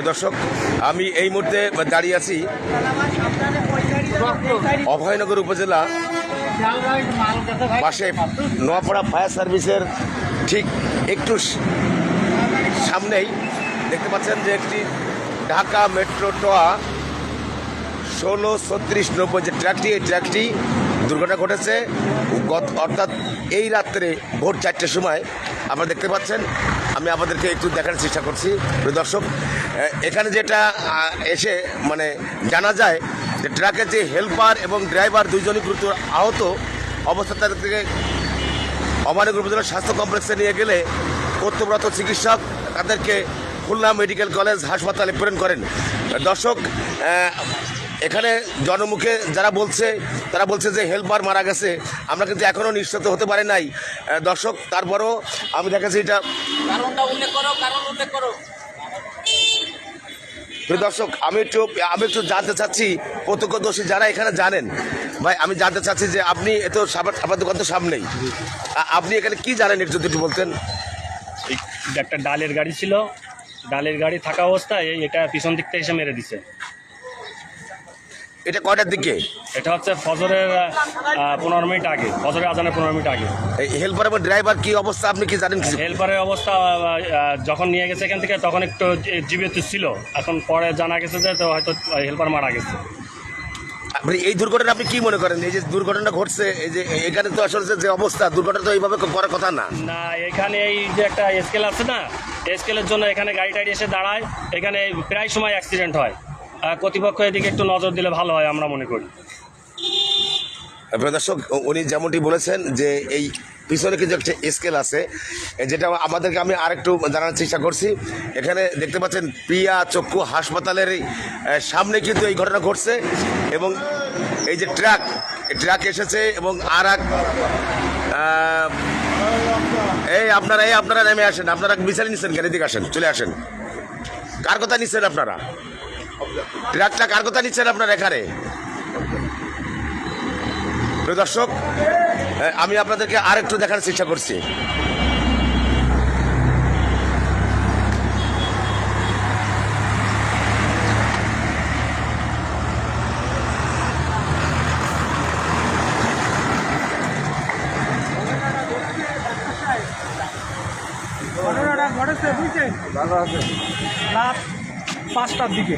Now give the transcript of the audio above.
দর্শক, আমি এই মুহূর্তে দাঁড়িয়ে আছি অভয়নগর উপজেলা পাশে নোয়াপাড়া ফায়ার সার্ভিসের ঠিক একটু সামনেই দেখতে পাচ্ছেন যে একটি ঢাকা মেট্রো টোয়া 163690 যে ট্র্যাকটি, এই ট্র্যাকটি দুর্ঘটনা ঘটেছে অর্থাৎ এই রাত্রে ভোর 4টার সময়। আপনারা দেখতে পাচ্ছেন, আমি আপনাদেরকে একটু দেখার চেষ্টা করছি দর্শক। এখানে যেটা এসে মানে জানা যায় যে ট্রাকের যে হেল্পার এবং ড্রাইভার দুইজনই গুরুতর আহত অবস্থা, তাদেরকে অভয়নগর উপজেলা স্বাস্থ্য কমপ্লেক্সে নিয়ে গেলে কর্তব্যরত চিকিৎসক তাদেরকে খুলনা মেডিকেল কলেজ হাসপাতালে প্রেরণ করেন। দর্শক, এখানে জনমুখে যারা বলছে তারা বলছে যে হেল্পার মারা গেছে, আমরা কিন্তু এখনও নিশ্চিত হতে পারি নাই দর্শক। তারপরও আমি দেখাচ্ছি এটা দর্শক, আমি একটু জানতে চাচ্ছি প্রত্যক্ষদর্শী যারা এখানে জানেন, ভাই আমি জানতে চাচ্ছি যে আপনি এত আপনার দোকান তো সামনেই, আপনি এখানে কি জানেন একটু যদি বলতেন। একটা ডালের গাড়ি ছিল, ডালের গাড়ি থাকা অবস্থায় এটা পিছন দিক থেকে এসে মেরে দিছে। এটা কয়টার দিকে? এটা হচ্ছে ফজরের 15 মিনিট আগে, ফজরের আজানের 15 মিনিট আগে। এই হেল্পার এবং ড্রাইভার কি অবস্থা আপনি কি জানেন? হেল্পারের অবস্থা যখন নিয়ে গেছে এখান থেকে তখন একটু জীবিত ছিল, এখন পরে জানা গেছে যে তো হয়তো হেল্পার মারা গেছে। আপনি এই দুর্ঘটনা আপনি কি মনে করেন? এই যে দুর্ঘটনা ঘটছে, এই যে এখানে তো আসলে যে অবস্থা, দুর্ঘটনা তো এইভাবে করার কথা না। না, এখানে এই যে একটা স্কেল আছে না, স্কেলের জন্য এখানে গাড়ি টাড়ি এসে দাঁড়ায়, এখানে প্রায় সময় অ্যাক্সিডেন্ট হয়। কর্তৃপক্ষ এদিকে একটু নজর দিলে ভালো হয় আমরা মনে করি। দর্শক, উনি যেমনটি বলেছেন যে এই পিছনে কিছু একটা স্কেল আছে, যেটা আমাদেরকে আমি আরেকটু জানার চেষ্টা করছি। এখানে দেখতে পাচ্ছেন প্রিয়া চক্ষু হাসপাতালের সামনে কিন্তু এই ঘটনা ঘটছে, এবং এই যে ট্রাক এসেছে এবং আর এক আপনারা নেমে আসেন, আপনারা মিছিল নিচ্ছেন কেন? এদিকে আসেন, চলে আসেন। কার কথা নিচ্ছেন আপনারা? ট্রাকটা কার কথা নিচ্ছেন আপনারা এখানে? দর্শক, আমি আপনাদেরকে আর একটু দেখার চেষ্টা করছি। ঘটনাটা ঘটেছে বুঝছেন, রাত 5টার দিকে।